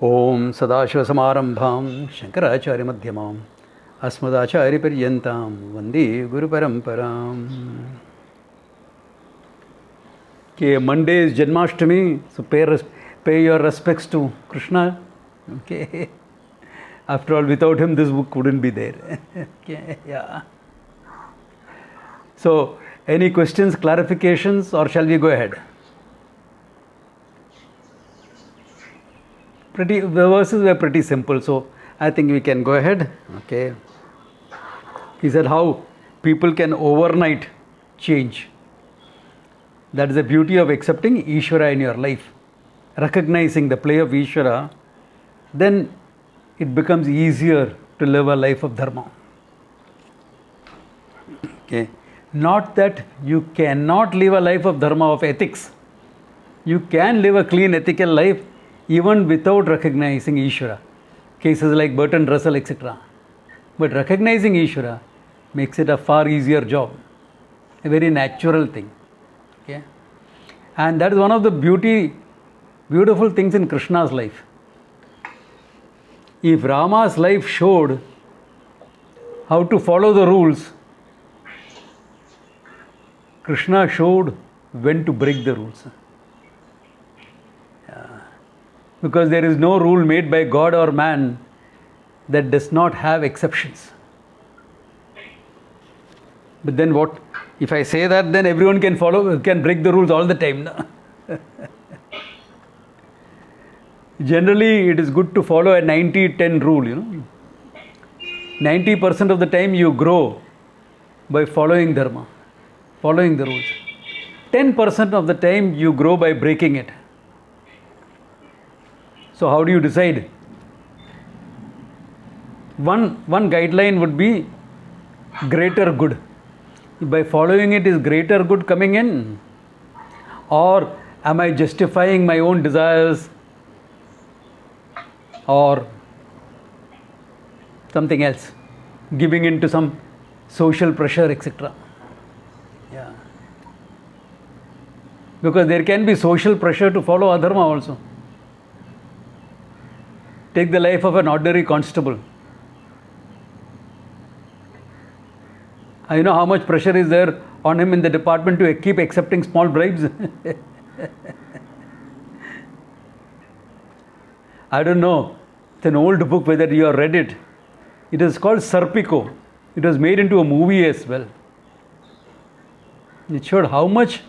ओम सदाशिवसमारंभां शंकराचार्यमध्यमाम् अस्मदाचार्यपर्यन्तां वन्दे गुरुपरम्पराम्. Okay, Monday is Janmashtami, so pay your respects to Krishna. Okay. After all, without him, this book wouldn't be there. Okay, yeah. So, any questions, clarifications, or shall we go ahead? The verses were pretty simple, so I think we can go ahead. Okay. He said how people can overnight change. That is the beauty of accepting Ishvara in your life. Recognizing the play of Ishvara, then it becomes easier to live a life of dharma. Okay. Not that you cannot live a life of dharma, of ethics. You can live a clean ethical life even without recognizing Ishvara. Cases like Bertrand Russell, etc. But recognizing Ishvara makes it a far easier job. A very natural thing. Okay? And that is one of the beautiful things in Krishna's life. If Rama's life showed how to follow the rules, Krishna showed when to break the rules. Because there is no rule made by God or man that does not have exceptions. But then what? If I say that, then everyone can break the rules all the time. No? Generally, it is good to follow a 90-10 rule. 90% of the time you grow by following dharma, following the rules. 10% of the time you grow by breaking it. So how do you decide? One guideline would be greater good. By following it, is greater good coming in? Or am I justifying my own desires? Or something else? Giving in to some social pressure, etc. Yeah. Because there can be social pressure to follow adharma also. Take the life of an ordinary constable. You know how much pressure is there on him in the department to keep accepting small bribes? I don't know. It's an old book, whether you have read it. It is called Sarpiko. It was made into a movie as well. It showed how much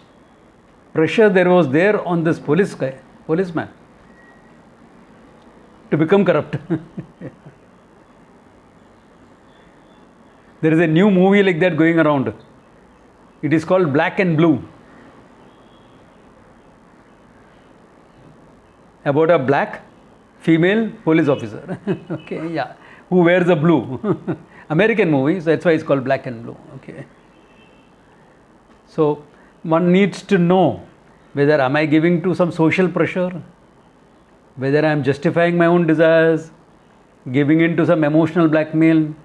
pressure there was there on this policeman to become corrupt. There is a new movie like that going around. It is called Black and Blue. About a black female police officer. Okay, yeah. Who wears a blue. American movie, so that's why it's called Black and Blue. Okay. So one needs to know whether am I giving to some social pressure, whether I am justifying my own desires, giving in to some emotional blackmail,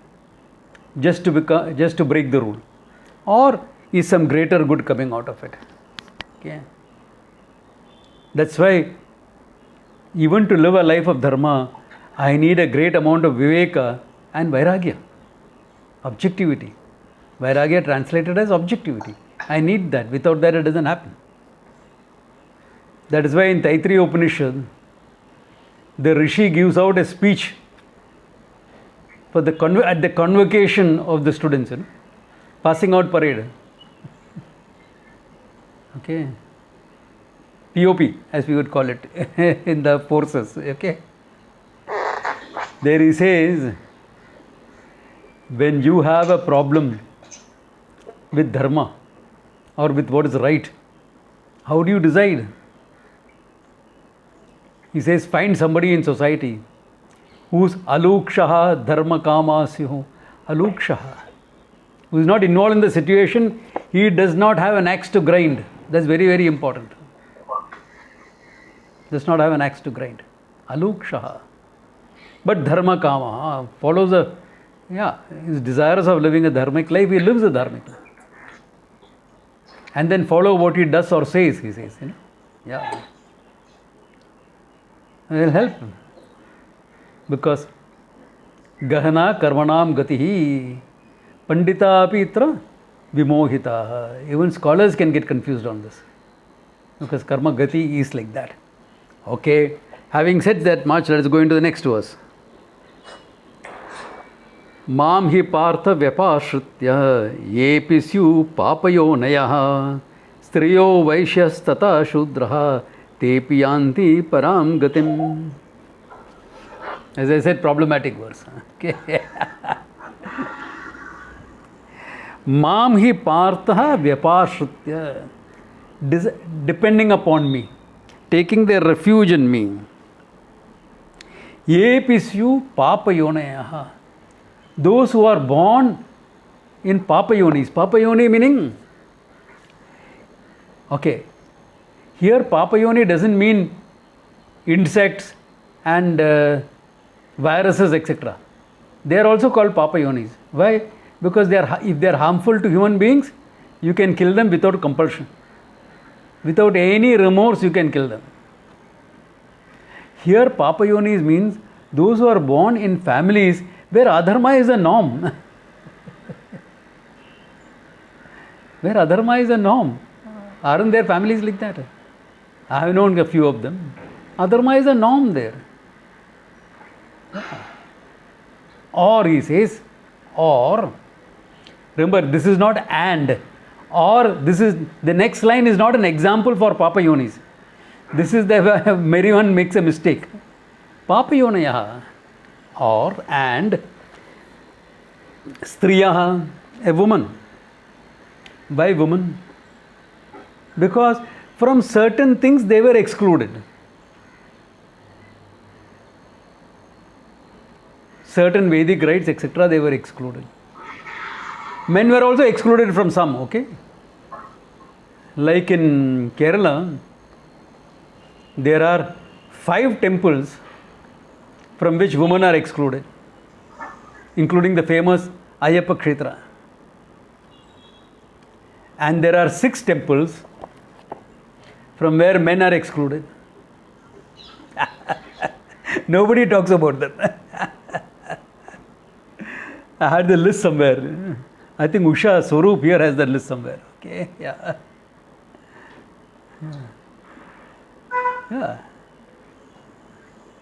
just to break the rule, or is some greater good coming out of it. Okay. That's why even to live a life of dharma, I need a great amount of viveka and vairagya, objectivity. Vairagya translated as objectivity. I need that. Without that, it doesn't happen. That is why in Taittiriya Upanishad, the Rishi gives out a speech for at the convocation of the students, passing out parade. Okay. POP, as we would call it in the forces. Okay. There he says, when you have a problem with dharma or with what is right, how do you decide? He says, find somebody in society who's alukshaha dharma kama sihu. Alukshaha. Who is not involved in the situation, he does not have an axe to grind. That's very, very important. Does not have an axe to grind. Alukshaha. But dharma kama follows his desires of living a dharmic life, he lives a dharmic life. And then follow what he does or says, he says. Yeah. It will help. because Gahana Karmanam Gatihi Pandita api itra Vimohita. Even scholars can get confused on this because Karma Gati is like that. Okay, having said that much, let us go into the next verse. Mam hi partha vyapashritya yepi syu papayo nayaha striyo vaishyas tata shudraha tepi yanti param gatim. As I said, problematic verse. Okay. Mam hi partha vyapashritya, depending upon me, taking their refuge in me. Yepi syu papayo nayaha. Those who are born in Papayonis. Papayoni meaning, okay, here Papayoni doesn't mean insects and viruses, etc. They are also called Papayonis. Why? Because if they are harmful to human beings, you can kill them without compulsion. Without any remorse, you can kill them. Here Papayonis means those who are born in families where adharma is a norm. Where adharma is a norm. Aren't there families like that? I have known a few of them. Adharma is a norm there. Yeah. Or he says, or, remember this is not and, or this is, the next line is not an example for Papayonis. This is the where Merriman makes a mistake. Papayonayaha. Or and Striyaha, a woman. Why woman? Because from certain things they were excluded. Certain Vedic rites, etc., they were excluded. Men were also excluded from some, okay? Like in Kerala, there are 5 temples from which women are excluded, including the famous Ayyappa Kshetra. And there are 6 temples from where men are excluded. Nobody talks about them. I had the list somewhere. I think Usha Swaroop here has the list somewhere. Okay, yeah. Yeah.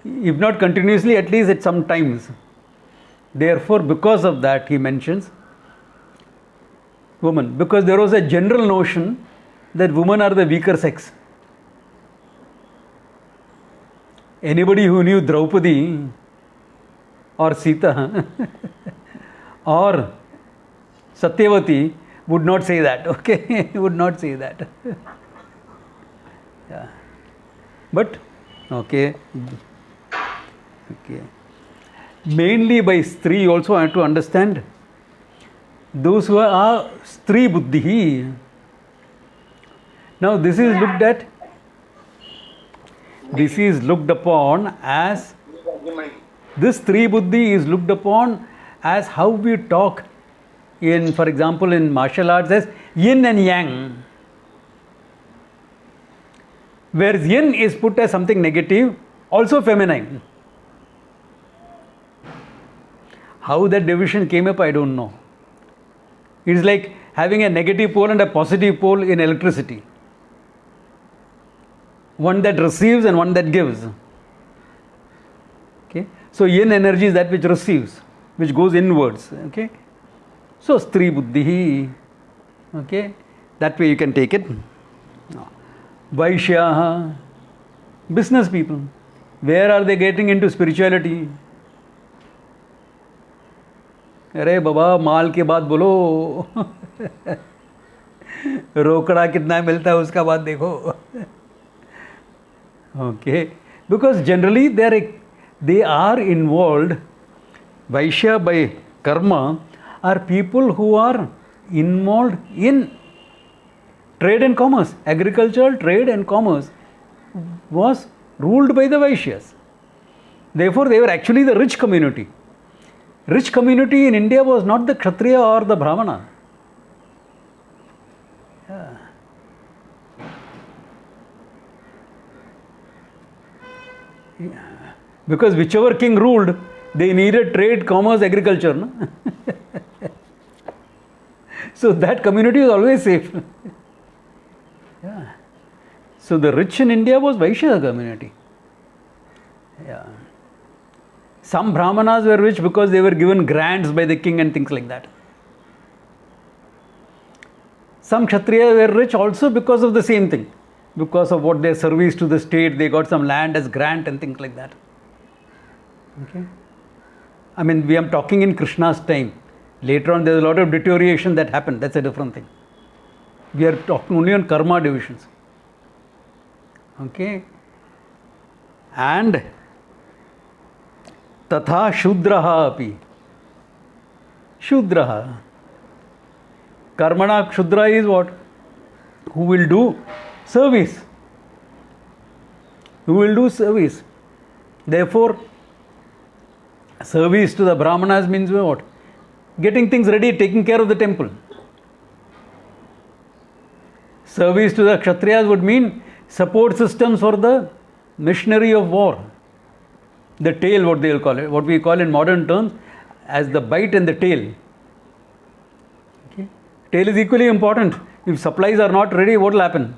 If not continuously, at least at some times. Therefore, because of that, he mentions women. Because there was a general notion that women are the weaker sex. Anybody who knew Draupadi or Sita or Satyavati would not say that, okay? Would not say that. Yeah. But, okay. Okay. Mainly by Stri, you also have to understand those who are Stri Buddhi. Now, this is looked upon as, this Stri Buddhi is looked upon as how we talk in, for example, in martial arts as yin and yang. Where yin is put as something negative, also feminine. How that division came up, I don't know. It is like having a negative pole and a positive pole in electricity. One that receives and one that gives. Okay. So yin energy is that which receives, which goes inwards. Okay. So Stri Buddhi. Okay. That way you can take it. Vaishyaha. Business people. Where are they getting into spirituality? अरे बाबा माल के बाद बोलो रोकड़ा कितना मिलता है उसका बात देखो okay because generally they are involved. Vaishya by karma are people who are involved in trade and commerce. Agricultural trade and commerce was ruled by the Vaishyas. Therefore they were actually the rich community. Rich community in India was not the Kshatriya or the Brahmana. Yeah. Because whichever king ruled, they needed trade, commerce, agriculture. No? So that community was always safe. Yeah. So the rich in India was Vaishya community. Yeah. Some Brahmanas were rich because they were given grants by the king and things like that. Some Kshatriyas were rich also because of the same thing. Because of what their service to the state, they got some land as grant and things like that. Okay. I mean, we are talking in Krishna's time. Later on, there's a lot of deterioration that happened. That's a different thing. We are talking only on karma divisions. Okay. And tatha shudraha api. Shudraha. Karmana Kshudra is what? Who will do service. Who will do service. Therefore, service to the Brahmanas means what? Getting things ready, taking care of the temple. Service to the Kshatriyas would mean support systems for the machinery of war. The tail, what they will call it, what we call in modern terms as the bite and the tail. Okay. Tail is equally important. If supplies are not ready, what will happen?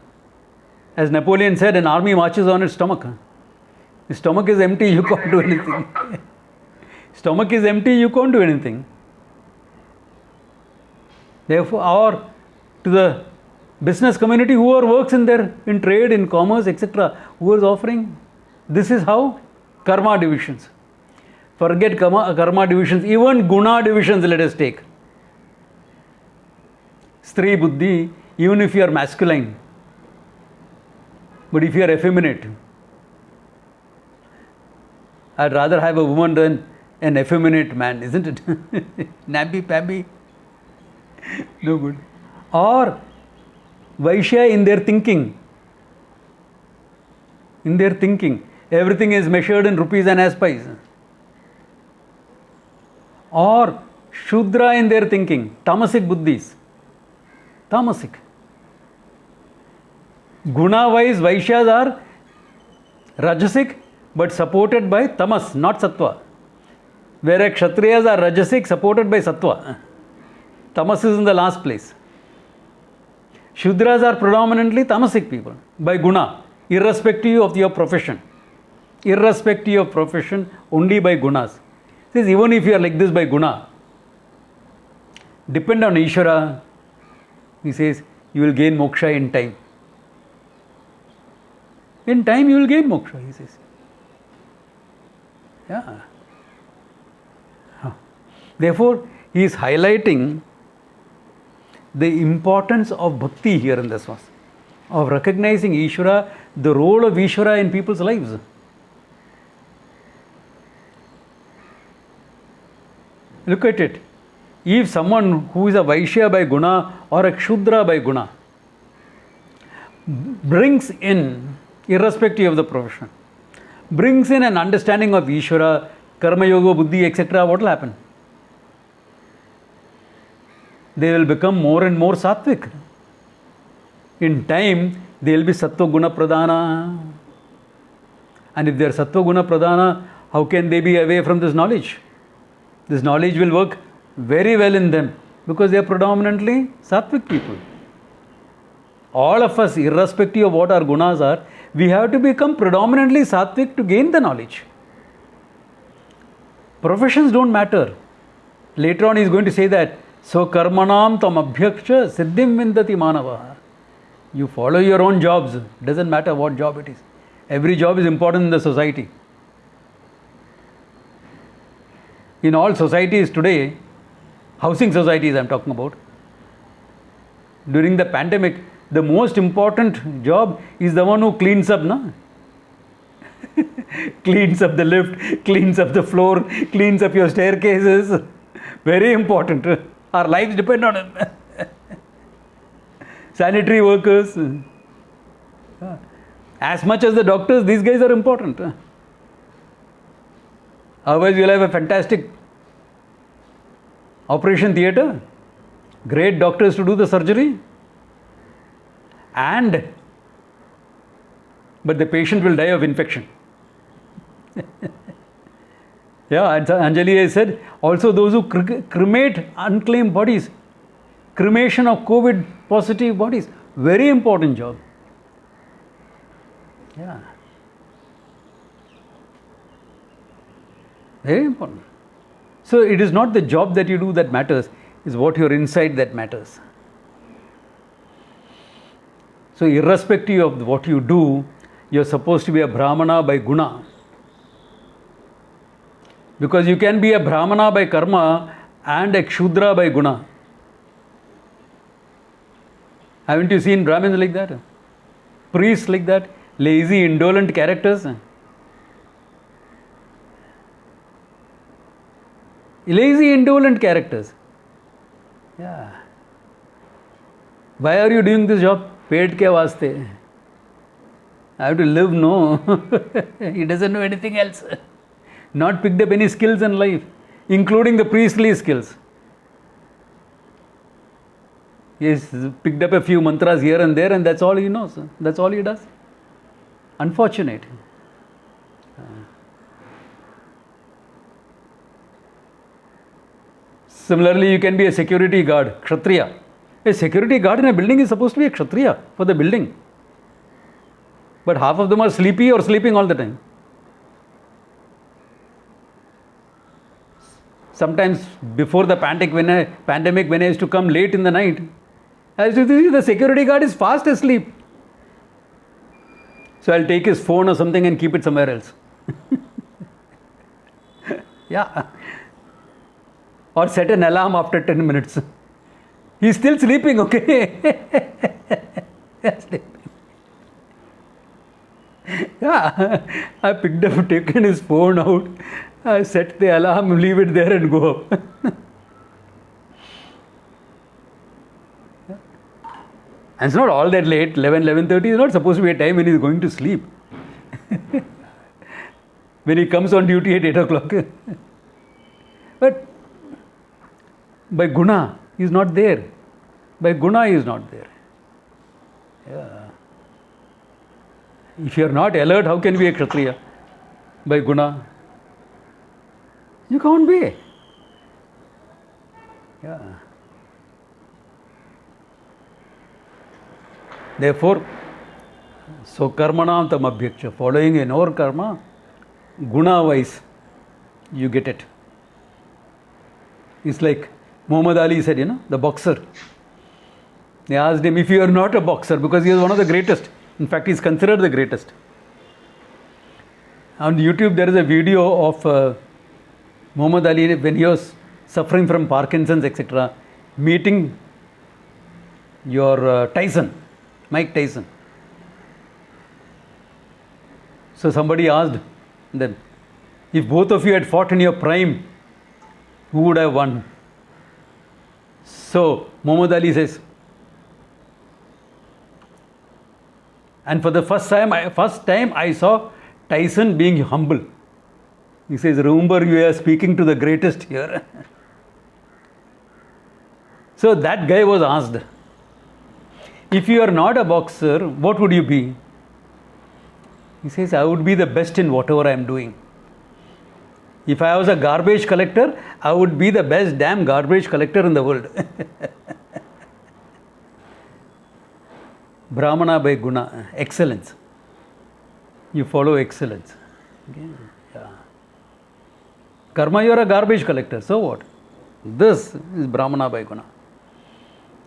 As Napoleon said, an army marches on its stomach. The stomach is empty, you can't do anything. Stomach is empty, you can't do anything. Therefore, or to the business community, whoever works in trade, in commerce, etc., who is offering, this is how karma divisions. Forget karma divisions, even guna divisions, let us take. Stri buddhi, even if you are masculine, but if you are effeminate, I'd rather have a woman than an effeminate man, isn't it? Namby-pamby. No good. Or Vaishya in their thinking. In their thinking. Everything is measured in rupees and aspies. Or Shudra in their thinking. Tamasic buddhis. Tamasic. Guna-wise, Vaishyas are Rajasic but supported by Tamas, not Sattva. Whereas Kshatriyas are Rajasic supported by Sattva. Tamas is in the last place. Shudras are predominantly Tamasic people by Guna, irrespective of your profession. Irrespective of profession, only by Gunas. Says even if you are like this by Guna, depend on Ishvara, he says you will gain moksha in time. In time you will gain moksha, he says. Yeah. Therefore, he is highlighting the importance of bhakti here in this verse, of recognizing Ishvara, the role of Ishvara in people's lives. Look at it. If someone who is a Vaishya by Guna or a Kshudra by Guna brings in, irrespective of the profession, brings in an understanding of Ishvara, Karma Yoga, Buddhi, etc., what will happen? They will become more and more sattvic. In time, they will be sattva guna pradhana. And if they are sattva guna pradhana, how can they be away from this knowledge? This knowledge will work very well in them because they are predominantly sattvic people. All of us, irrespective of what our gunas are, we have to become predominantly sattvic to gain the knowledge. Professions don't matter. Later on, he is going to say that. So karmanam tam abhyaksha siddhim vindati manava. You follow your own jobs. Doesn't matter what job it is. Every job is important in the society. In all societies today, housing societies I am talking about, during the pandemic, the most important job is the one who cleans up, no? Cleans up the lift, cleans up the floor, cleans up your staircases. Very important. Our lives depend on it. Sanitary workers. As much as the doctors, these guys are important. Otherwise, you'll have a fantastic operation theatre, great doctors to do the surgery, but the patient will die of infection. Yeah, and Anjali has said, also those who cremate unclaimed bodies, cremation of COVID positive bodies, very important job. Yeah. Very important. So it is not the job that you do that matters, it's what you're inside that matters. So irrespective of what you do, you're supposed to be a Brahmana by guna. Because you can be a Brahmana by karma and a Kshudra by guna. Haven't you seen Brahmins like that? Priests like that? Lazy, indolent characters? Lazy, indolent characters. Yeah. Why are you doing this job? Paid ke vaste. I have to live, no. He doesn't know anything else. Not picked up any skills in life, including the priestly skills. He's picked up a few mantras here and there, and that's all he knows. That's all he does. Unfortunate. Similarly, you can be a security guard, Kshatriya. A security guard in a building is supposed to be a Kshatriya for the building. But half of them are sleepy or sleeping all the time. Sometimes before the pandemic, when I used to come late in the night, I used to see the security guard is fast asleep. So I'll take his phone or something and keep it somewhere else. Yeah. Or set an alarm after 10 minutes. He's still sleeping, okay? Yeah. I picked up, taken his phone out, I set the alarm, leave it there and go up. And it's not all that late, 11:30 is not supposed to be a time when he's going to sleep. When he comes on duty at 8 o'clock. But by guna, he is not there. By guna, he is not there. Yeah. If you are not alert, how can you be a Kshatriya? By guna. You can't be. Yeah. Therefore, so karmanam tam abhyaksha, following in our karma, guna wise, you get it. It's like Muhammad Ali said, the boxer. They asked him if you are not a boxer, because he is one of the greatest. In fact, he is considered the greatest. On YouTube, there is a video of Muhammad Ali when he was suffering from Parkinson's, etc., meeting your Tyson, Mike Tyson. So somebody asked them, if both of you had fought in your prime, who would have won? So Muhammad Ali says, and for the first time I saw Tyson being humble. He says, remember, you are speaking to the greatest here. So that guy was asked, if you are not a boxer, what would you be? He says, I would be the best in whatever I am doing. If I was a garbage collector, I would be the best damn garbage collector in the world. Brahmana by guna, excellence. You follow excellence. Okay? Yeah. Karma, you are a garbage collector, so what? This is Brahmana by guna.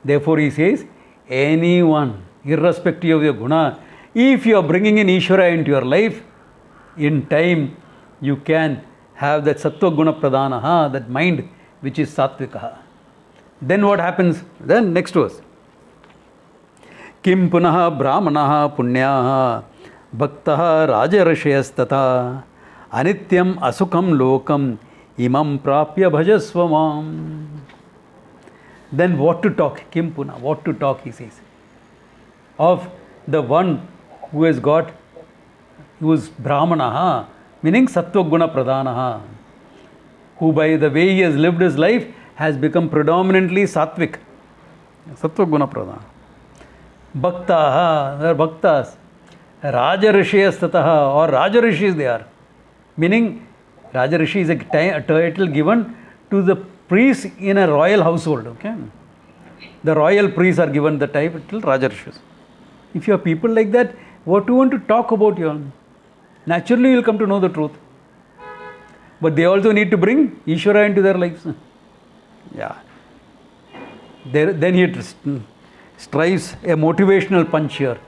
Therefore, he says, anyone, irrespective of your guna, if you are bringing in Ishvara into your life, in time you can have that sattva guna pradhana, that mind which is sattvika. Then what happens? Then next verse. Kim punaha brahmanaha punyaha bhaktaha rajarashayastata anityam asukam lokam imam prapya bhajasvamam. Then what to talk? Kim puna, what to talk, he says. Of the one who has got, who is brahmanaha, meaning sattva guna pradhanaha, who by the way he has lived his life has become predominantly sattvic. Sattva guna pradhana. Bhaktaha, they are bhaktas. Rajarishiyastataha, or Rajarishis they are. Meaning Rajarishi is a title given to the priests in a royal household. Okay, the royal priests are given the title Rajarishis. If you have people like that, what do you want to talk about? Naturally, you will come to know the truth. But they also need to bring Ishvara into their lives. Yeah. Then he strives a motivational punch here.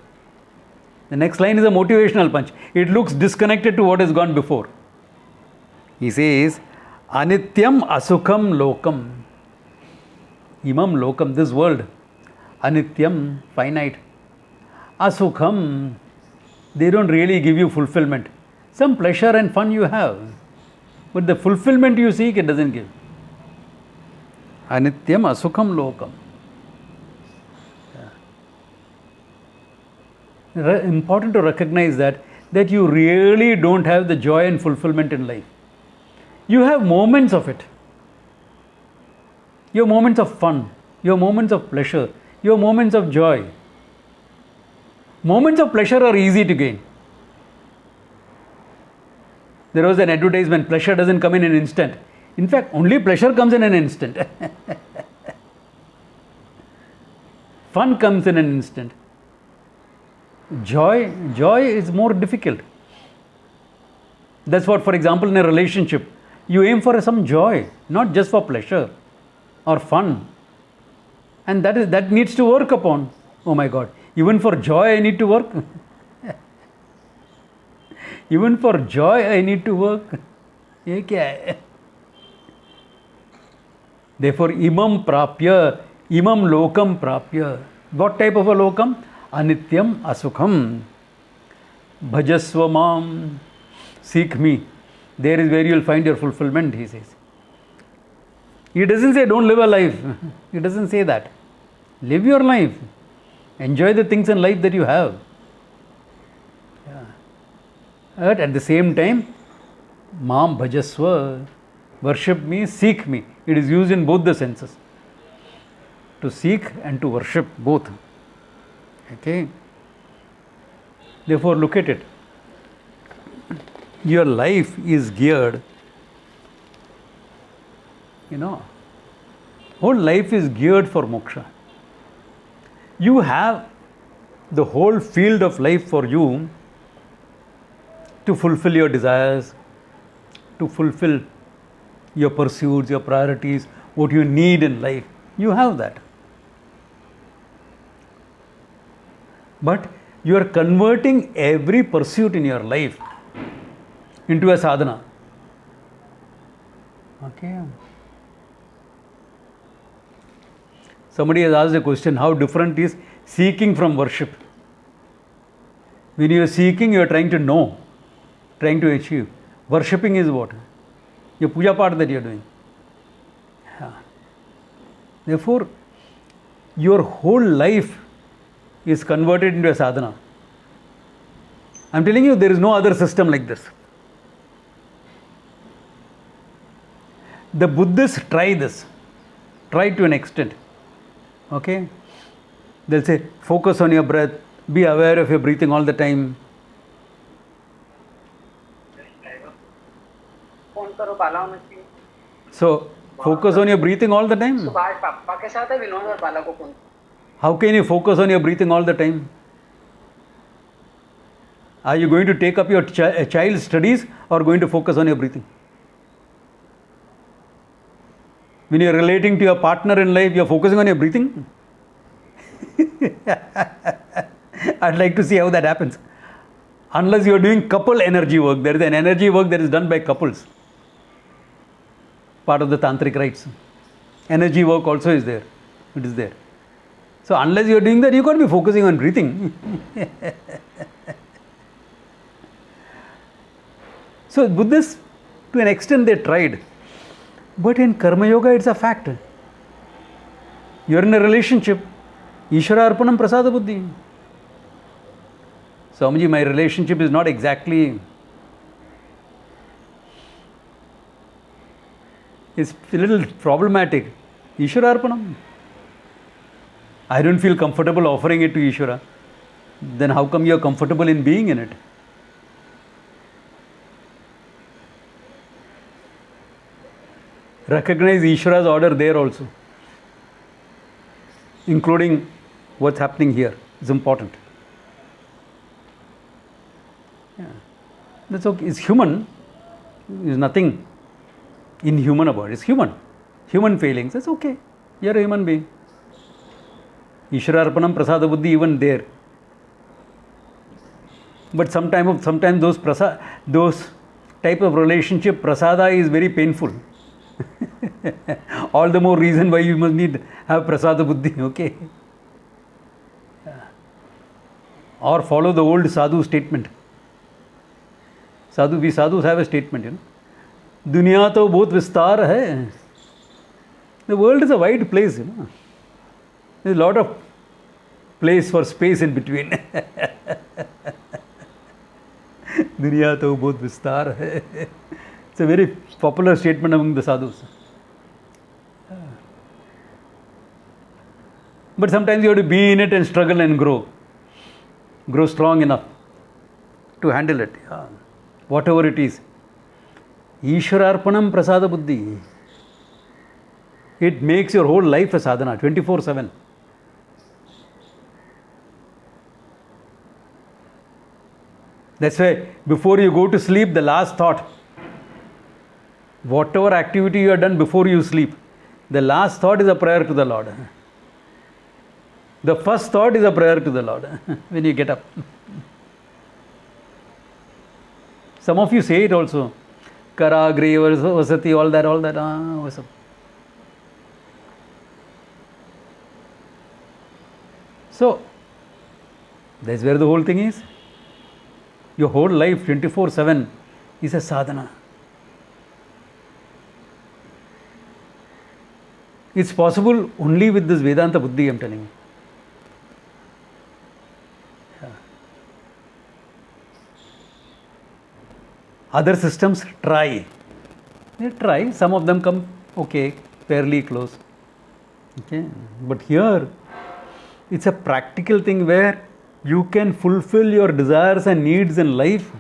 The next line is a motivational punch. It looks disconnected to what has gone before. He says, Anityam Asukham Lokam. Imam Lokam, this world. Anityam, finite. Asukham, they don't really give you fulfillment. Some pleasure and fun you have. But the fulfillment you seek, it doesn't give. Anityam Asukham Lokam. Important to recognize that you really don't have the joy and fulfillment in life. You have moments of it. You have moments of fun. You have moments of pleasure. You have moments of joy. Moments of pleasure are easy to gain. There was an advertisement, pleasure doesn't come in an instant. In fact, only pleasure comes in an instant. Fun comes in an instant. Joy is more difficult. That's what, for example, in a relationship, you aim for some joy, not just for pleasure or fun. And that needs to work upon. Oh my God, even for joy I need to work. Even for joy I need to work. Ye kya hai? Therefore, imam prapya, imam lokam prapya. What type of a lokam? Anityam asukham. Bhajasva mam. Seek me. There is where you will find your fulfillment, he says. He doesn't say don't live a life. He doesn't say that. Live your life. Enjoy the things in life that you have. Yeah. But at the same time, mam bhajasva. Worship me, seek me. It is used in both the senses. To seek and to worship, both. Okay. Therefore, look at it. Your life is geared, whole life is geared for moksha. You have the whole field of life for you to fulfill your desires, to fulfill your pursuits, your priorities, what you need in life. You have that. But you are converting every pursuit in your life into a sadhana. Okay. Somebody has asked a question, how different is seeking from worship? When you are seeking, you are trying to know, trying to achieve. Worshipping is what? Your puja part that you are doing. Yeah. Therefore, your whole life is converted into a sadhana. I am telling you, there is no other system like this. The Buddhists try this, try to an extent. Okay? They'll say, focus on your breath, be aware of your breathing all the time. So, focus on your breathing all the time. How can you focus on your breathing all the time? Are you going to take up your child's studies or going to focus on your breathing? When you are relating to your partner in life, you are focusing on your breathing? I'd like to see how that happens. Unless you are doing couple energy work. There is an energy work that is done by couples. Part of the tantric rites. Energy work also is there. It is there. So unless you are doing that, you can't be focusing on breathing. So Buddhists, to an extent, they tried. But in Karma Yoga, it's a fact. You are in a relationship. Ishvara Arpanam Prasada Buddhi. Swamiji, my relationship is not exactly. It's a little problematic. Ishvara Arpanam. I don't feel comfortable offering it to Ishvara. Then how come you are comfortable in being in it? recognize Ishvara's order there also, including what's happening here. It's important. Yeah. That's okay. It's human. There's nothing inhuman about it. It's human. Human failings. That's okay. You're a human being. Ishwararpanam prasada buddhi even there. But sometimes those type of relationship, prasada is very painful. All the more reason why you must have prasada buddhi, okay? Or follow the old sadhu statement. We sadhus have a statement, you know. Duniya to bahut vistar hai. The world is a wide place, you know. There's a lot of place for space in between. Duniya to bahut vistar hai. It's a very popular statement among the sadhus. But sometimes you have to be in it and struggle and grow. Grow strong enough to handle it. Yeah. Whatever it is. Ishwararpanam prasada buddhi. It makes your whole life a sadhana, 24/7. That's why before you go to sleep, the last thought, whatever activity you have done before you sleep, the last thought is a prayer to the Lord. The first thought is a prayer to the Lord when you get up. Some of you say it also. Karagri, Vasati, all that. Awesome. So, that's where the whole thing is. Your whole life, 24/7, is a sadhana. It's possible only with this Vedanta Buddhi, I'm telling you. Other systems try. They try. Some of them come okay, fairly close. Okay, but here it's a practical thing where you can fulfill your desires and needs in life,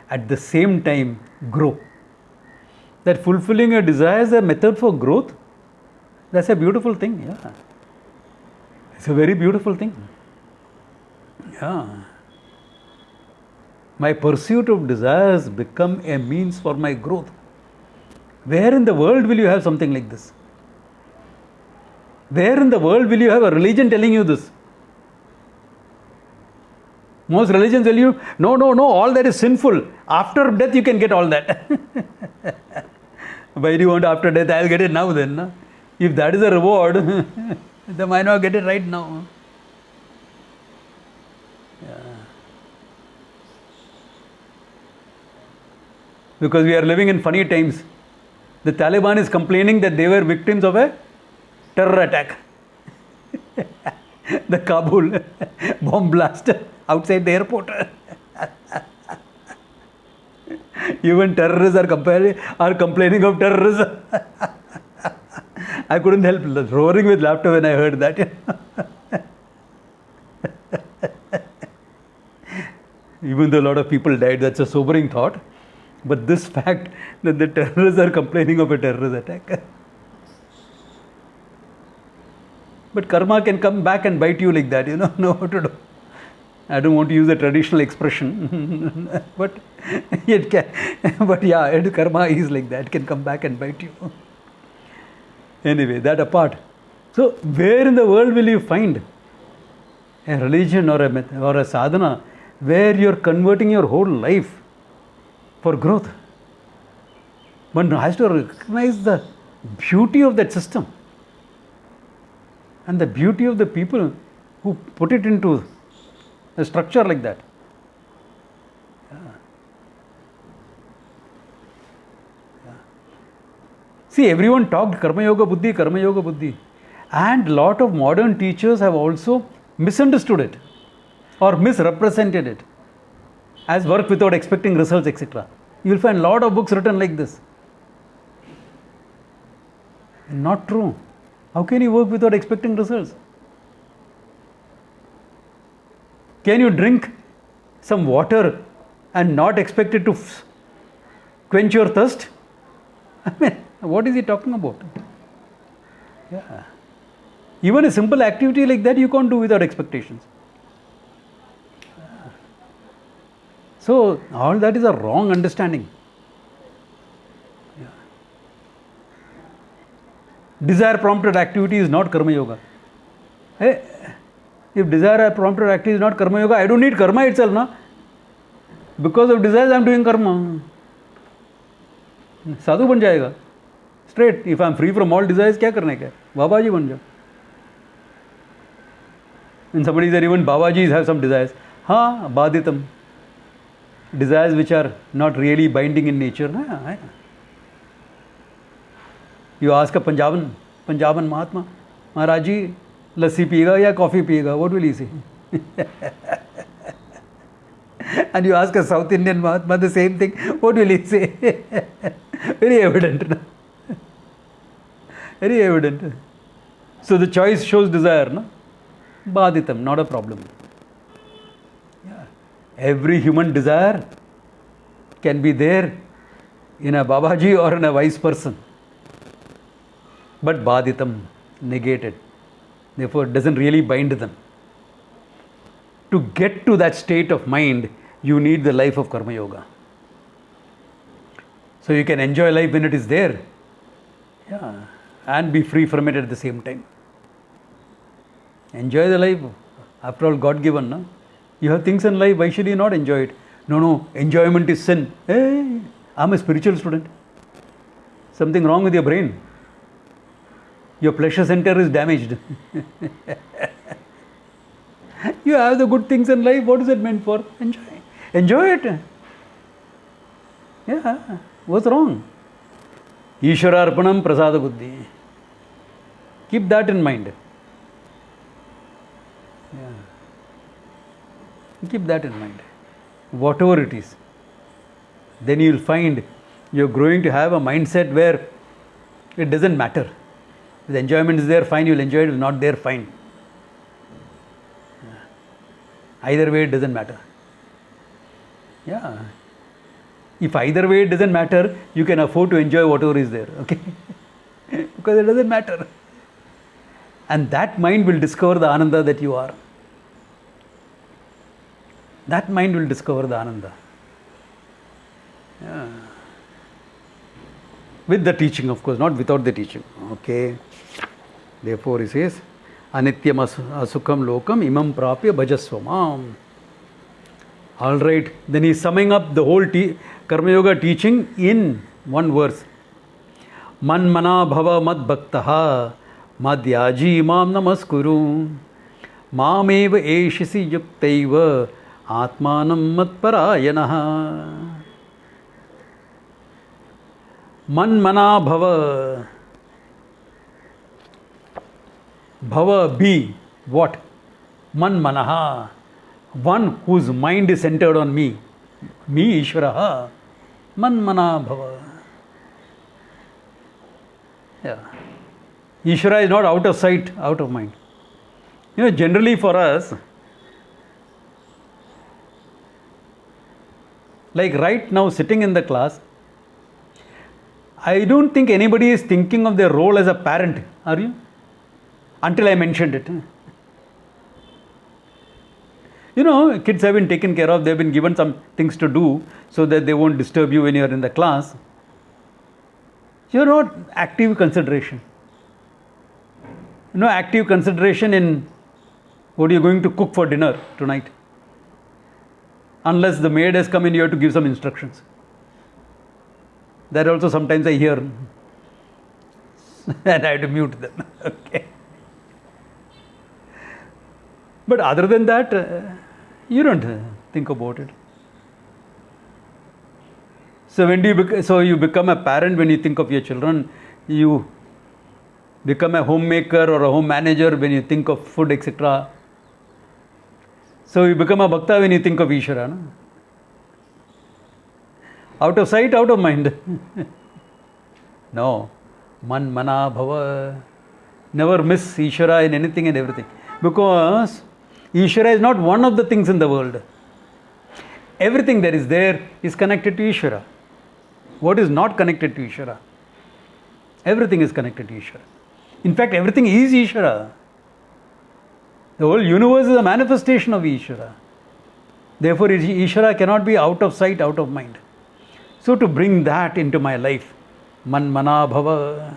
at the same time grow. That fulfilling your desires is a method for growth. That's a beautiful thing. Yeah, it's a very beautiful thing. Yeah. My pursuit of desires become a means for my growth. Where in the world will you have something like this? Where in the world will you have a religion telling you this? Most religions tell you, no, all that is sinful. After death you can get all that. Why do you want after death? I'll get it now then. No? If that is a reward, then why not get it right now? Because we are living in funny times. The Taliban is complaining that they were victims of a terror attack. The Kabul bomb blast outside the airport. Even terrorists are complaining of terrorism. I couldn't help roaring with laughter when I heard that. Even though a lot of people died, that's a sobering thought. But this fact that the terrorists are complaining of a terrorist attack. But karma can come back and bite you like that, you know what to do. I don't want to use a traditional expression, but it can. But yeah, karma is like that, it can come back and bite you. Anyway, that apart. So, where in the world will you find a religion or a sadhana where you're converting your whole life for growth? One has to recognize the beauty of that system and the beauty of the people who put it into a structure like that. See, everyone talked Karma Yoga Buddhi, and lot of modern teachers have also misunderstood it or misrepresented it as work without expecting results, etc. You will find a lot of books written like this. Not true. How can you work without expecting results? Can you drink some water and not expect it to quench your thirst? I mean, What is he talking about? Yeah. Even a simple activity like that you can't do without expectations. So all that is a wrong understanding. Yeah. Desire prompted activity is not karma yoga. Hey, if desire prompted activity is not karma yoga, I don't need karma itself, na? Because of desires I am doing karma. साधु बन जाएगा straight. If I am free from all desires, क्या करने का? बाबाजी बन जाओ. And somebody said even Babajis have some desires. हाँ, बाधितम. Desires which are not really binding in nature. ना? You ask a Punjaban Mahatma, Maharaj ji, lassi पिएगा या coffee पिएगा? What will he say? And you ask a South Indian Mahatma the same thing. What will he say? Very evident. No? Very evident. So the choice shows desire. No? Badhitam, not a problem. Yeah. Every human desire can be there in a Babaji or in a wise person. But badhitam, negated. Therefore, it doesn't really bind them. To get to that state of mind, you need the life of Karma Yoga. So you can enjoy life when it is there, yeah, and be free from it at the same time. Enjoy the life. After all, God given. No? You have things in life, why should you not enjoy it? No, enjoyment is sin. Hey, I'm a spiritual student. Something wrong with your brain. Your pleasure center is damaged. You have the good things in life. What is it meant for? Enjoy it. Yeah. What's wrong? Ishvara arpanam prasada buddhi. Keep that in mind. Yeah. Keep that in mind. Whatever it is. Then you will find you're growing to have a mindset where it doesn't matter. If the enjoyment is there, fine, you'll enjoy it. If not there, fine. Either way, it doesn't matter. Yeah. If either way it doesn't matter, you can afford to enjoy whatever is there. Okay? Because it doesn't matter. And that mind will discover the Ananda that you are. That mind will discover the Ananda. Yeah. With the teaching, of course, not without the teaching. Okay. Therefore, he says, Anityam asukham lokam imam prapya bhajasvamam. All right. Then he is summing up the whole Karma Yoga teaching in one verse. Man mana bhava mad bhaktaha madhyaji imam namaskuru mameva eshisi yuktaiva atmanam matparayanaha. Man mana bhava. Bhava be what? Man manaha. One whose mind is centered on me. Me Ishvaraha. Man mana bhava. Yeah. Ishvara is not out of sight, out of mind. Generally for us, like right now sitting in the class, I don't think anybody is thinking of their role as a parent, are you? Until I mentioned it. Kids have been taken care of, they have been given some things to do so that they won't disturb you when you are in the class. You're not active consideration. No active consideration in what you're going to cook for dinner tonight. Unless the maid has come in, you have to give some instructions. That also sometimes I hear. And I have to mute them. Okay. But other than that, you don't think about it. So when you become a parent when you think of your children, you become a homemaker or a home manager when you think of food, etc. So you become a bhakta when you think of Ishvara. No? Out of sight, out of mind. No. Man, mana, bhava. Never miss Ishvara in anything and everything. Because Ishvara is not one of the things in the world. Everything that is there is connected to Ishvara. What is not connected to Ishvara? Everything is connected to Ishvara. In fact, everything is Ishvara. The whole universe is a manifestation of Ishvara. Therefore, Ishvara cannot be out of sight, out of mind. So to bring that into my life, man mana bhava,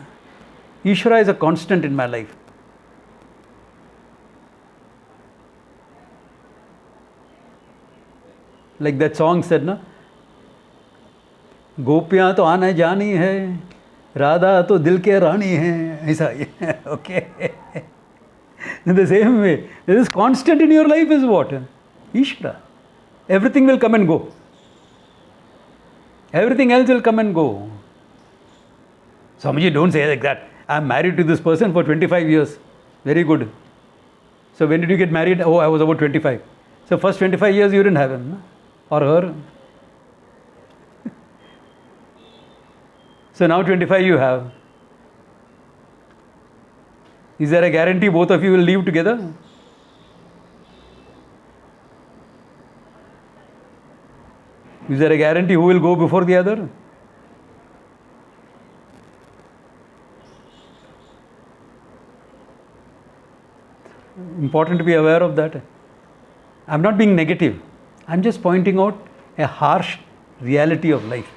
Ishvara is a constant in my life. Like that song said, na? गोपियाँ तो आने जानी है, राधा तो दिल के रानी है, ऐसा. Okay. In the same way, this constant in your life is what? Ishvara. Everything will come and go. Everything else will come and go. Swamiji, don't say like that. I am married to this person for 25 years. Very good. So when did you get married? Oh, I was about 25. So first 25 years you didn't have him, no? Or her. So now 25 you have. Is there a guarantee both of you will live together? Is there a guarantee who will go before the other? Important to be aware of that. I'm not being negative. I'm just pointing out a harsh reality of life.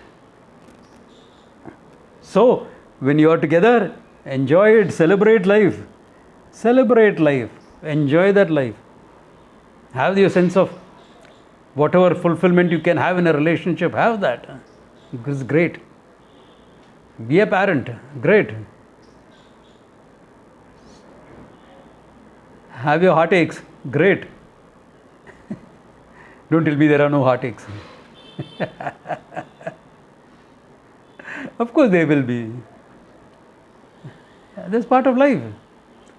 So, when you are together, enjoy it, celebrate life. Celebrate life. Enjoy that life. Have your sense of whatever fulfillment you can have in a relationship, have that. It's great. Be a parent. Great. Have your heartaches. Great. Don't tell me there are no heartaches. Of course there will be. That's part of life.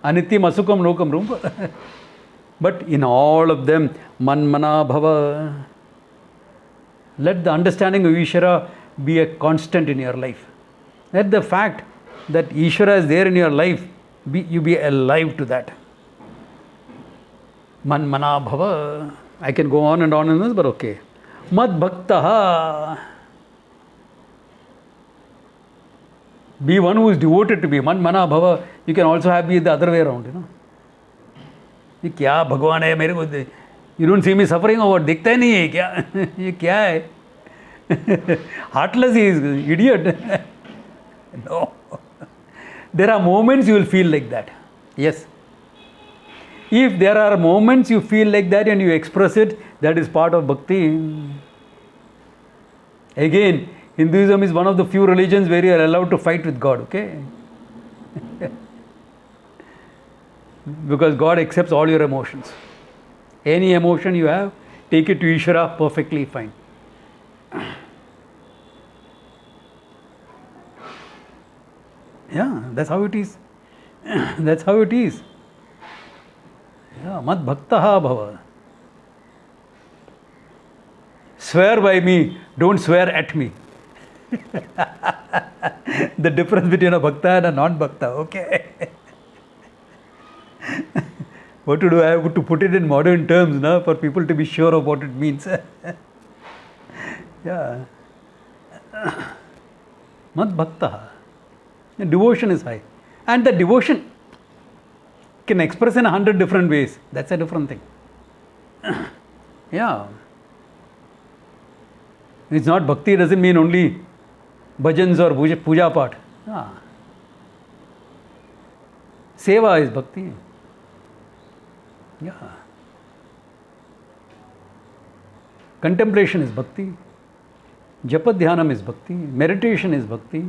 Anityam asukam lokam rumpa. But in all of them, man mana bhava. Let the understanding of Ishvara be a constant in your life. Let the fact that Ishvara is there in your life, you be alive to that. Man mana bhava. I can go on and on in this, but okay. Mad bhaktaha. Be one who is devoted to me. Man mana bhava. You can also be the other way around, you know. ये क्या भगवान है मेरे को, you don't see me suffering or what, दिखता ही नहीं है क्या, ये क्या है, heartless, he is idiot. No. There are moments you will feel like that. Yes. If there are moments you feel like that and you express it, that is part of bhakti. Again, Hinduism is one of the few religions where you are allowed to fight with God, okay? Because God accepts all your emotions. Any emotion you have, take it to Ishvara, perfectly fine. Yeah, that's how it is. That's how it is. Yeah, mad bhaktaha bhava. Swear by me, don't swear at me. The difference between a bhakta and a non-bhakta, okay? What to do? I have to put it in modern terms now for people to be sure of what it means. Yeah. Mad bhaktaha. Devotion is high. And the devotion can express in 100 different ways. That's a different thing. Yeah. It's not bhakti, doesn't mean only bhajans or puja part. Yeah. Seva is bhakti. Yeah. Contemplation is bhakti. Japa dhyanam is bhakti. Meditation is bhakti.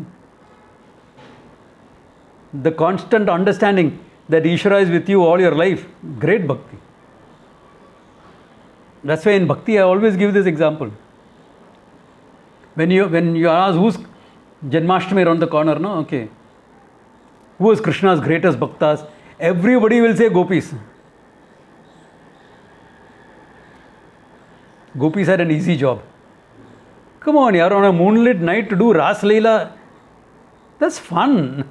The constant understanding that Ishvara is with you all your life, great bhakti. That's why in bhakti I always give this example. When you ask who's Janmashtami around the corner, no? Okay. Who is Krishna's greatest bhaktas? Everybody will say gopis. Gopis had an easy job. Come on, yaar, on a moonlit night to do Ras Leela, that's fun.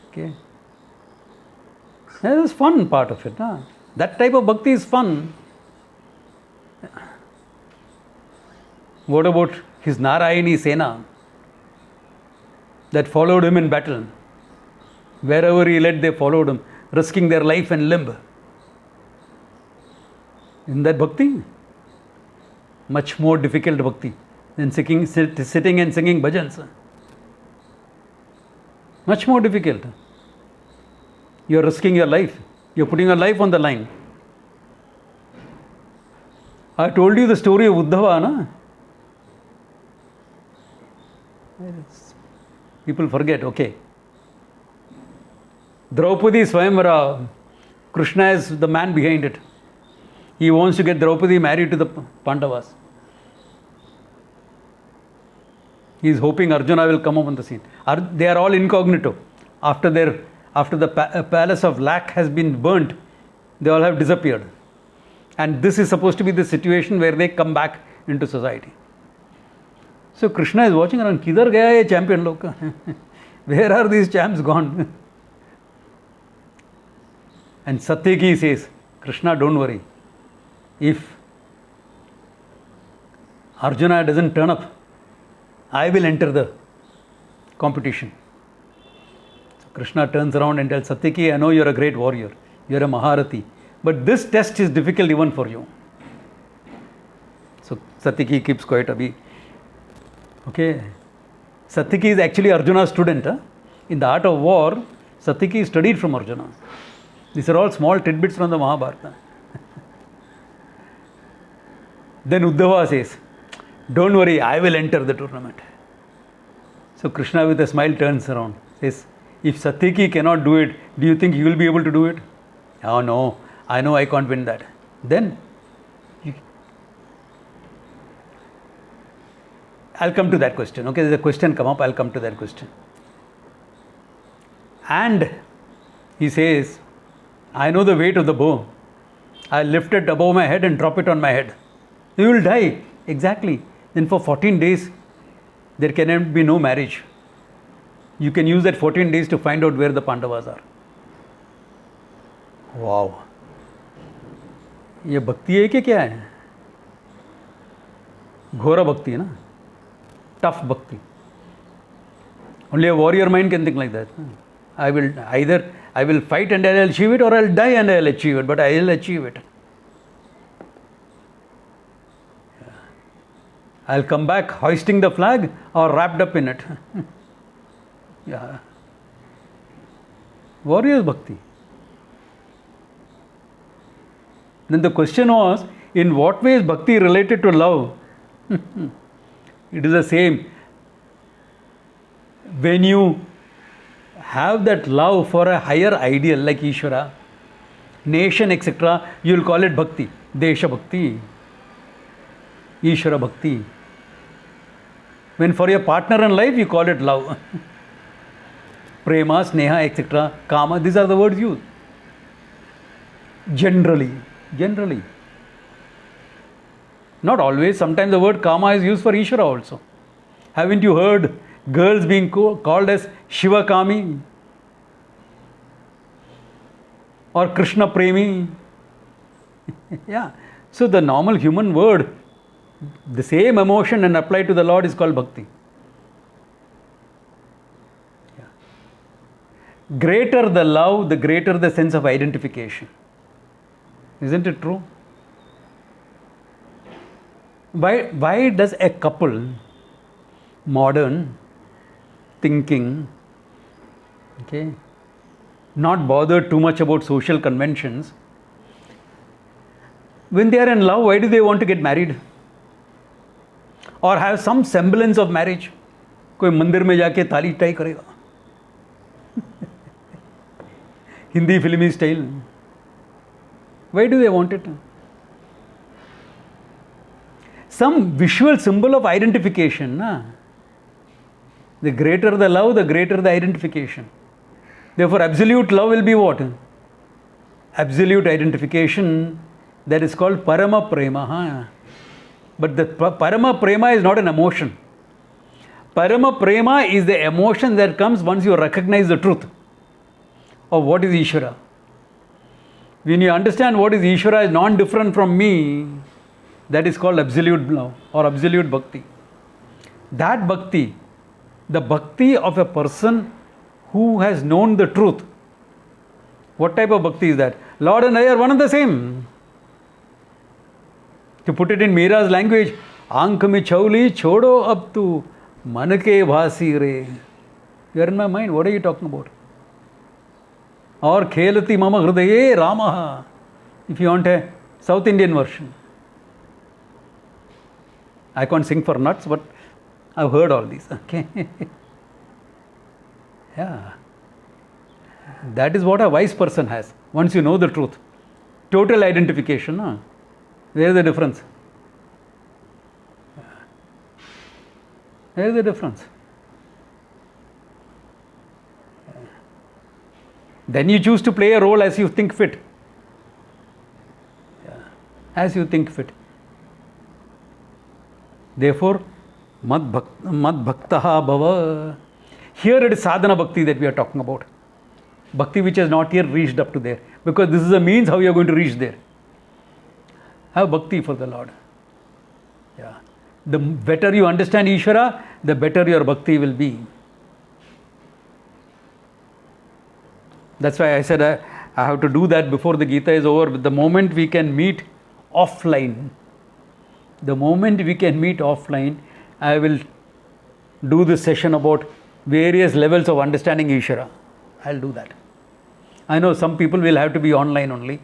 Okay. That is fun part of it. Huh? That type of bhakti is fun. What about his Narayani Sena? that followed him in battle. Wherever he led, they followed him, risking their life and limb. Isn't that bhakti? Much more difficult bhakti than sitting and singing bhajans. Much more difficult. You're risking your life. You're putting your life on the line. I told you the story of Uddhava, na? People forget, okay. Draupadi Swayamvara, Krishna is the man behind it. He wants to get Draupadi married to the Pandavas. He is hoping Arjuna will come up on the scene. They are all incognito. After the palace of Lac has been burnt, they all have disappeared. And this is supposed to be the situation where they come back into society. So Krishna is watching around. Kidhar gaya ye champion log? Where are these champs gone? And Satyaki says, Krishna, don't worry. If Arjuna doesn't turn up, I will enter the competition. So Krishna turns around and tells Satyaki, I know you're a great warrior. You're a Maharati. But this test is difficult even for you. So Satyaki keeps quiet a bit. Okay. Satyaki is actually Arjuna's student. Huh? In the art of war, Satyaki studied from Arjuna. These are all small tidbits from the Mahabharata. Then Uddhava says, don't worry, I will enter the tournament. So Krishna with a smile turns around, says, if Satyaki cannot do it, do you think you will be able to do it? Oh no, I know I can't win that. Then, I'll come to that question. Okay, there's a question come up, I'll come to that question. And he says, I know the weight of the bow. I'll lift it above my head and drop it on my head. You will die. Exactly. Then for 14 days, there can be no marriage. You can use that 14 days to find out where the Pandavas are. Wow. ये भक्ति है कि क्या है? घोरा भक्ति है ना? Tough bhakti. Only a warrior mind can think like that. I will fight and I'll achieve it, or I'll die and I'll achieve it, but I'll achieve it. I'll come back hoisting the flag or wrapped up in it. Yeah. Warrior's bhakti. Then the question was, in what way is bhakti related to love? It is the same. When you have that love for a higher ideal like Ishvara, nation, etc., you will call it bhakti. Desha bhakti, Ishvara bhakti. When for your partner in life, you call it love. Prema, sneha, etc., kama, these are the words used. Generally. Not always. Sometimes the word kama is used for Ishvara also. Haven't you heard girls being called as Shiva Kami or Krishna Premi? Yeah. So the normal human word, the same emotion and applied to the Lord is called bhakti. Yeah. Greater the love, the greater the sense of identification. Isn't it true? Why does a couple, modern, thinking, okay, not bother too much about social conventions? When they are in love, why do they want to get married? Or have some semblance of marriage? कोई मंदिर में जाके ताली tie करेगा. Hindi filmy style. Why do they want it? Some visual symbol of identification. Na? The greater the love, the greater the identification. Therefore, absolute love will be what? Absolute identification. That is called Parama Prema. Huh? But the Parama Prema is not an emotion. Parama Prema is the emotion that comes once you recognize the truth of what is Ishvara. When you understand what is Ishvara is non-different from me, that is called absolute love or absolute bhakti. That bhakti The bhakti of a person who has known the truth. What type of bhakti is that? Lord and I are one and the same. To put it in Meera's language, Aankh mein chauli chodo ab tu man ke bhasi re. You are in my mind. What are you talking about? Or khelati mama hridaye Ramaha. If you want a South Indian version. I can't sing for nuts, but I've heard all these. Okay. Yeah. That is what a wise person has. Once you know the truth. Total identification. Huh? Where is the difference? Where is the difference? Then you choose to play a role as you think fit. As you think fit. Therefore, mad bhaktaha bhava. Here it is sadhana bhakti that we are talking about. Bhakti which has not yet reached up to there. Because this is a means how you are going to reach there. Have bhakti for the Lord. Yeah. The better you understand Ishvara, the better your bhakti will be. That's why I said I have to do that before the Gita is over. The moment we can meet offline, I will do this session about various levels of understanding Ishvara. I'll do that. I know some people will have to be online only.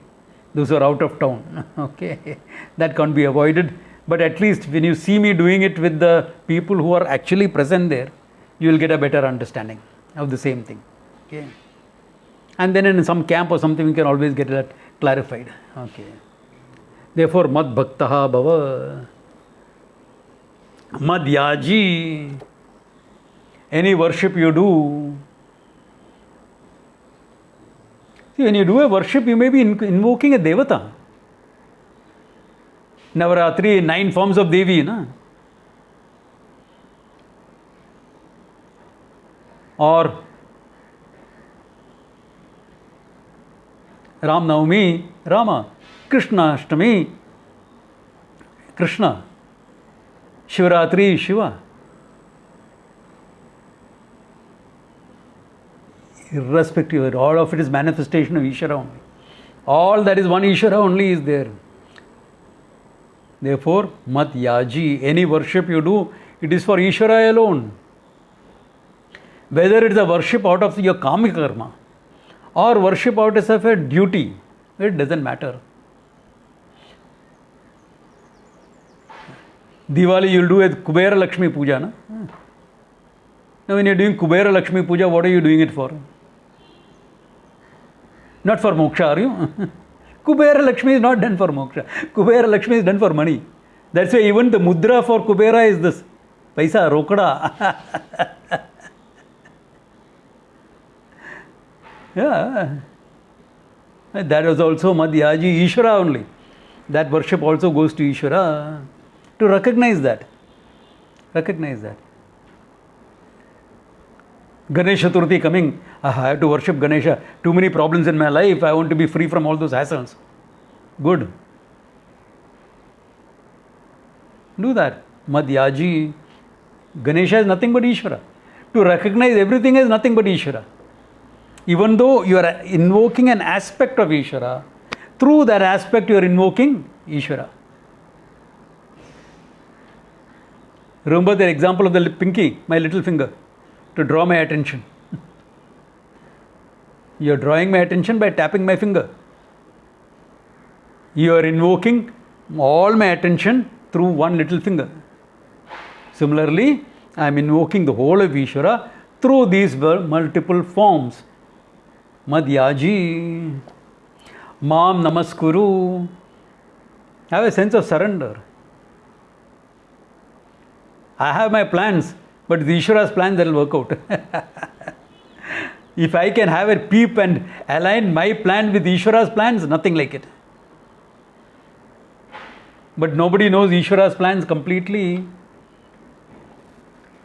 Those who are out of town. Okay. That can't be avoided. But at least when you see me doing it with the people who are actually present there, you will get a better understanding of the same thing. Okay. And then in some camp or something, we can always get that clarified. Okay. Therefore, mad bhaktaha bhava. Mad yaji. Any worship you do. See, when you do a worship, you may be invoking a devata. Navaratri, 9 forms of Devi, na? Or Ram Navami, Rama, Krishna Ashtami, Krishna, Shivaratri, Shiva. Irrespective of it, all of it is manifestation of Ishvara only. All that is one Ishvara only is there. Therefore, mat yaji, any worship you do, it is for Ishvara alone. Whether it is a worship out of your karmic karma or worship out of a duty, it doesn't matter. Diwali, you will do a Kubera Lakshmi Puja. Na? Now, when you are doing Kubera Lakshmi Puja, what are you doing it for? Not for moksha, are you? Kubera Lakshmi is not done for moksha. Kubera Lakshmi is done for money. That's why even the mudra for Kubera is this. Paisa, rokada. Yeah. That was also Madhyaji, Ishvara only. That worship also goes to Ishvara. To recognize that. Recognize that. Ganesha Chaturthi coming, I have to worship Ganesha. Too many problems in my life. I want to be free from all those hassles. Good. Do that. Madhyaji. Ganesha is nothing but Ishvara. To recognize everything as nothing but Ishvara. Even though you are invoking an aspect of Ishvara, through that aspect you are invoking Ishvara. Remember the example of the pinky, my little finger, to draw my attention. You are drawing my attention by tapping my finger. You are invoking all my attention through one little finger. Similarly, I am invoking the whole of Ishvara through these multiple forms. Madhyaji, Mam Namaskuru. Have a sense of surrender. I have my plans, but the Ishvara's plans that will work out. If I can have a peep and align my plan with Ishvara's plans, nothing like it. But nobody knows Ishvara's plans completely.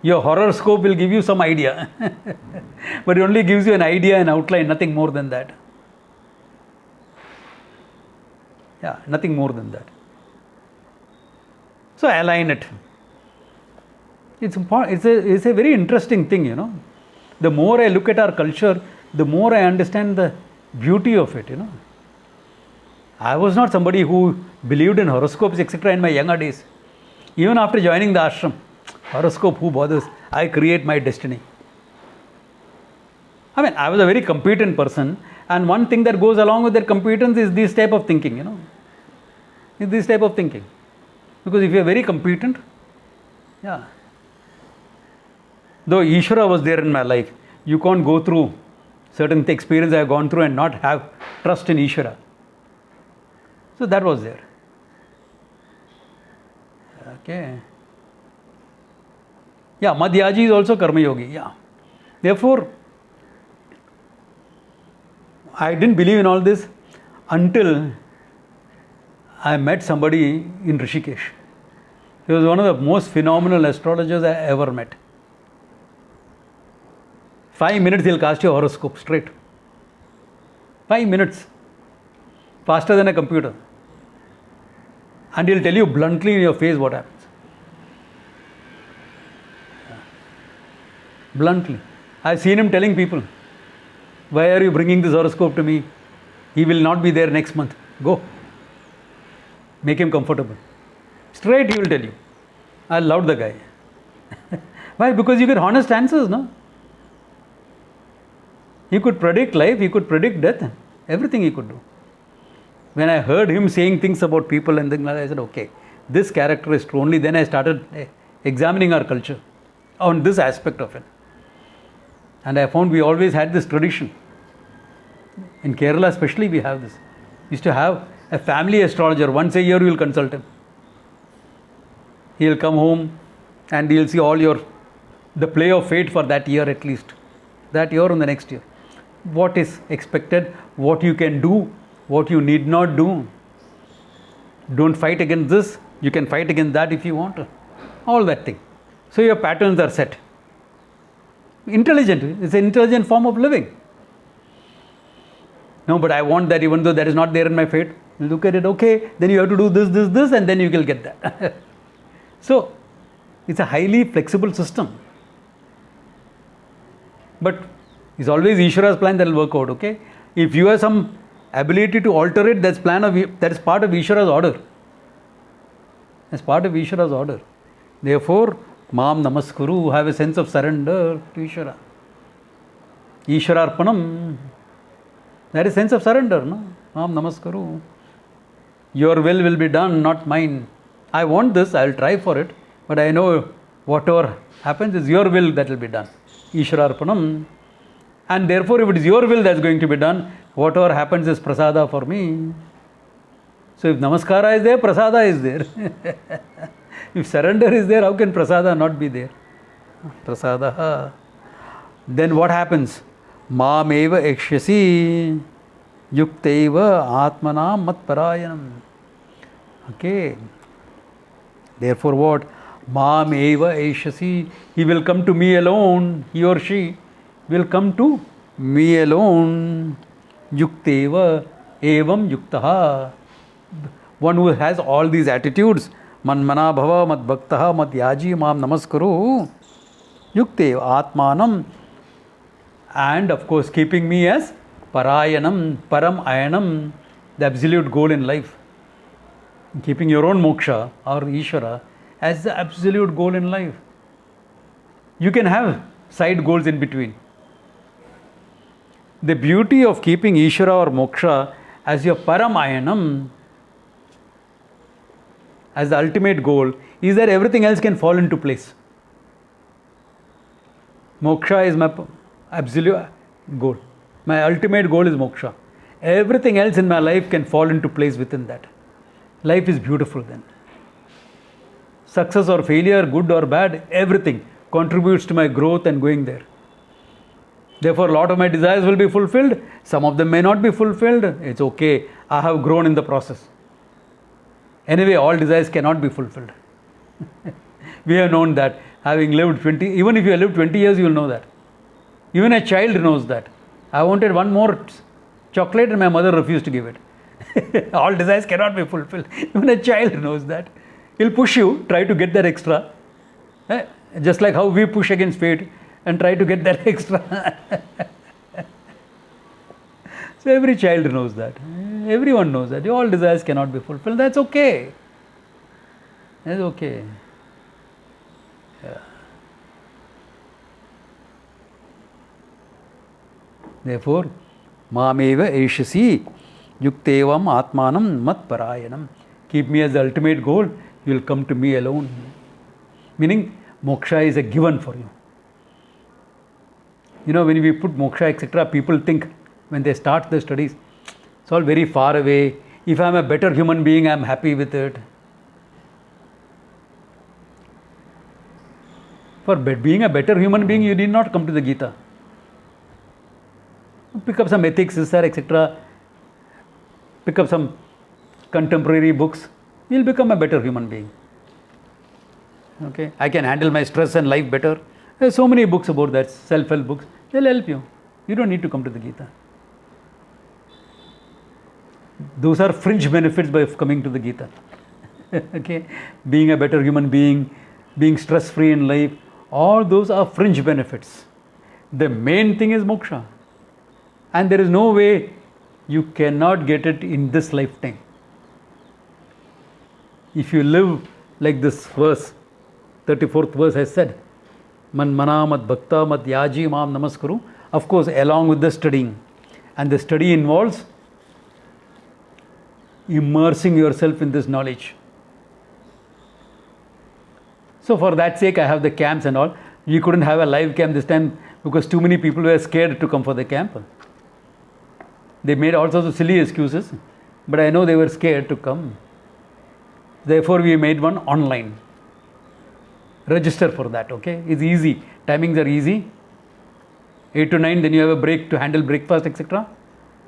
Your horoscope will give you some idea. But it only gives you an idea and outline, nothing more than that. Yeah, nothing more than that. So align it. It's important. It's a very interesting thing, you know. The more I look at our culture, the more I understand the beauty of it, you know. I was not somebody who believed in horoscopes, etc. in my younger days. Even after joining the ashram, horoscope, who bothers? I create my destiny. I mean, I was a very competent person, and one thing that goes along with that competence is this type of thinking, you know. Is this type of thinking. Because if you are very competent, yeah. Though Ishvara was there in my life, you can't go through certain experience I have gone through and not have trust in Ishvara. So that was there. Okay. Yeah, Madhyaji is also Karma Yogi. Yeah. Therefore, I didn't believe in all this until I met somebody in Rishikesh. He was one of the most phenomenal astrologers I ever met. 5 minutes he'll cast your horoscope straight. 5 minutes. Faster than a computer. And he'll tell you bluntly in your face what happens. Bluntly. I've seen him telling people, why are you bringing this horoscope to me? He will not be there next month. Go. Make him comfortable. Straight he will tell you. I loved the guy. Why? Because you get honest answers, no? He could predict life, he could predict death, everything he could do. When I heard him saying things about people and things like that, I said, okay, this character is true. Only then I started examining our culture on this aspect of it. And I found we always had this tradition. In Kerala especially we have this. We used to have a family astrologer. Once a year we will consult him. He will come home and he will see all the play of fate for that year at least. That year and the next year. What is expected, what you can do, what you need not do. Don't fight against this, you can fight against that if you want to. All that thing. So your patterns are set. Intelligent, it's an intelligent form of living. No, but I want that even though that is not there in my fate. Look at it, okay, then you have to do this, and then you will get that. So, it's a highly flexible system. But it's always Ishvara's plan that will work out, okay? If you have some ability to alter it, that is part of Ishvara's order. That's part of Ishvara's order. Therefore, Mam Namaskuru, have a sense of surrender to Ishvara. Ishvararpanam, that is sense of surrender, no? Mam Namaskuru. Your will be done, not mine. I want this, I will try for it, but I know whatever happens is your will that will be done. Ishvararpanam. And therefore, if it is your will that's going to be done, whatever happens is prasada for me. So if namaskara is there, prasada is there. If surrender is there, how can prasada not be there? Prasada. Then what happens? Mameva ekshyasi yukteva atmanam matparayanam. Okay. Therefore what? Mameva ekshyasi. He will come to me alone. He or she will come to me alone. Yukteva evam yuktaha. One who has all these attitudes. Manmana bhava mad bhaktaha mad yaji mam namaskuru. Yukteva atmanam. And of course keeping me as parayanam, param ayanam, the absolute goal in life. Keeping your own moksha or Ishvara as the absolute goal in life. You can have side goals in between. The beauty of keeping Ishvara or moksha as your param ayanam, as the ultimate goal, is that everything else can fall into place. Moksha is my absolute goal. My ultimate goal is moksha. Everything else in my life can fall into place within that. Life is beautiful then. Success or failure, good or bad, everything contributes to my growth and going there. Therefore, a lot of my desires will be fulfilled. Some of them may not be fulfilled. It's okay. I have grown in the process. Anyway, all desires cannot be fulfilled. We have known that. Having lived 20, even if you have lived 20 years, you will know that. Even a child knows that. I wanted one more chocolate and my mother refused to give it. All desires cannot be fulfilled. Even a child knows that. He'll push you, try to get that extra. Just like how we push against fate and try to get that extra. So every child knows that. Everyone knows that. All desires cannot be fulfilled. That's okay. That's okay. Yeah. Therefore, Mameva Eshasi Yuktevam Atmanam Mat Parayanam. Keep me as the ultimate goal, you will come to me alone. Meaning, moksha is a given for you. You know, when we put moksha, etc., people think when they start the studies, it's all very far away. If I am a better human being, I am happy with it. For being a better human being, you need not come to the Gita. Pick up some ethics, etc. Pick up some contemporary books. You'll become a better human being. Okay, I can handle my stress and life better. There's so many books about that, self-help books. They'll help you. You don't need to come to the Gita. Those are fringe benefits by coming to the Gita. Okay, being a better human being, being stress-free in life, all those are fringe benefits. The main thing is moksha. And there is no way you cannot get it in this lifetime. If you live like this verse, 34th verse has said, Man mana mad bhakta mad yaji mam namaskaru. Of course, along with the studying. And the study involves immersing yourself in this knowledge. So for that sake, I have the camps and all. We couldn't have a live camp this time because too many people were scared to come for the camp. They made all sorts of silly excuses, but I know they were scared to come. Therefore, we made one online. Register for that, okay? It's easy. Timings are easy. 8 to 9, then you have a break to handle breakfast, etc.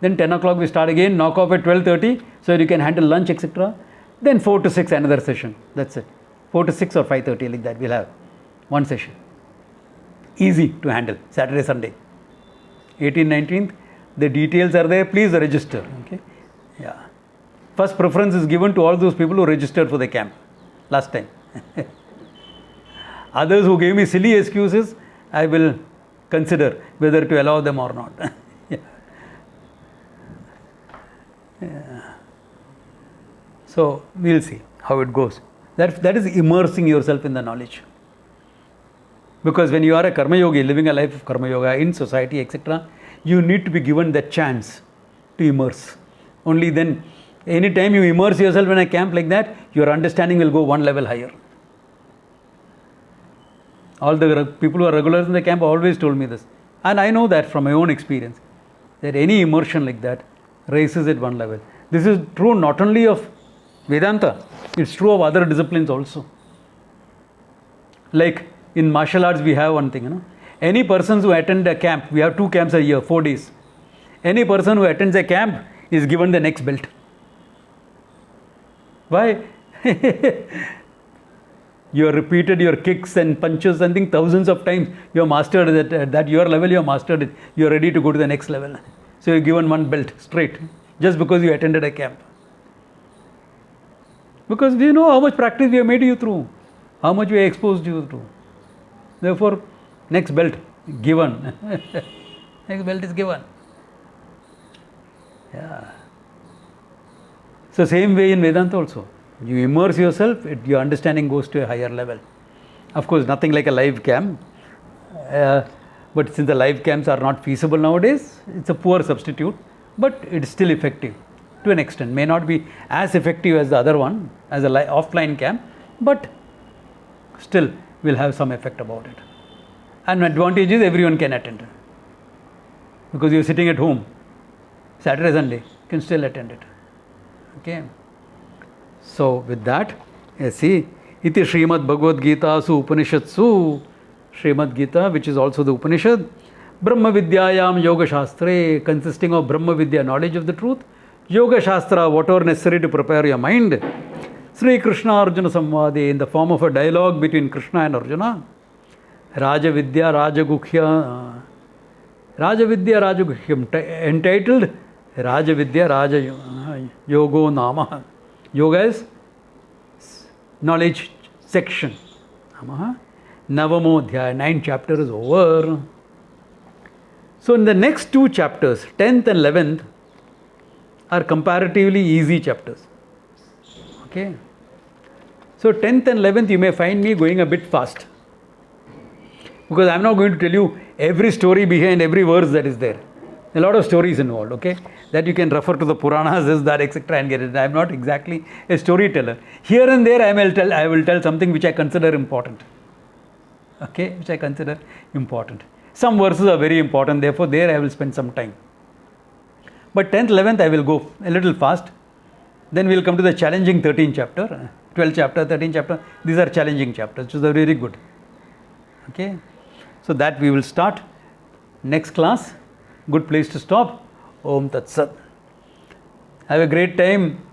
Then 10 o'clock we start again, knock off at 12:30, so you can handle lunch, etc. Then 4 to 6, another session. That's it. 4 to 6 or 5:30, like that, we'll have one session. Easy to handle, Saturday, Sunday. 18th, 19th, the details are there, please register. Okay? Yeah. First preference is given to all those people who registered for the camp last time. Others who gave me silly excuses, I will consider whether to allow them or not. Yeah. Yeah. So, we'll see how it goes. That is immersing yourself in the knowledge. Because when you are a karma yogi, living a life of karma yoga in society, etc., you need to be given that chance to immerse. Only then, anytime you immerse yourself in a camp like that, your understanding will go one level higher. All the people who are regulars in the camp always told me this. And I know that from my own experience, that any immersion like that raises it one level. This is true not only of Vedanta, it's true of other disciplines also. Like in martial arts, we have one thing, Any persons who attend a camp, we have 2 camps a year, 4 days. Any person who attends a camp is given the next belt. Why? You have repeated your kicks and punches and things thousands of times. You have mastered it at your level, you have mastered it. You are ready to go to the next level. So you are given one belt straight, just because you attended a camp. Because we know how much practice we have made you through, how much we have exposed you through. Therefore, next belt given. Next belt is given. Yeah. So same way in Vedanta also. You immerse yourself, your understanding goes to a higher level. Of course, nothing like a live camp. But since the live camps are not feasible nowadays, it's a poor substitute. But it's still effective to an extent. May not be as effective as the other one, as a offline camp, but still will have some effect about it. And advantage is everyone can attend. Because you're sitting at home, Saturday, Sunday, you can still attend it. Okay. So with that, see, iti Srimad Bhagavad Gita su Upanishadsu, Srimad Gita, which is also the Upanishad, Brahma Vidyayam Yoga Shastre, consisting of Brahma Vidya, knowledge of the truth, Yoga Shastra, whatever necessary to prepare your mind, Sri Krishna Arjuna Samvade, in the form of a dialogue between Krishna and Arjuna, Raja Vidya Rajagukhya, entitled Raja Vidya Raja Yogo Nama. Yoga is knowledge section. Navamo Adhyaya, 9th chapter is over. So in the next 2 chapters, 10th and 11th, are comparatively easy chapters. Okay. So 10th and 11th you may find me going a bit fast. Because I am not going to tell you every story behind every verse that is there. A lot of stories involved, okay? That you can refer to the Puranas, this, that, etc. and get it. I am not exactly a storyteller. Here and there I will tell something which I consider important. Okay? Which I consider important. Some verses are very important, therefore there I will spend some time. But 10th, 11th I will go a little fast. Then we will come to the challenging 13th chapter, 12th chapter, 13th chapter. These are challenging chapters, which are very good. Okay? So that we will start next class. Good place to stop. Om Tat Sat. Have a great time.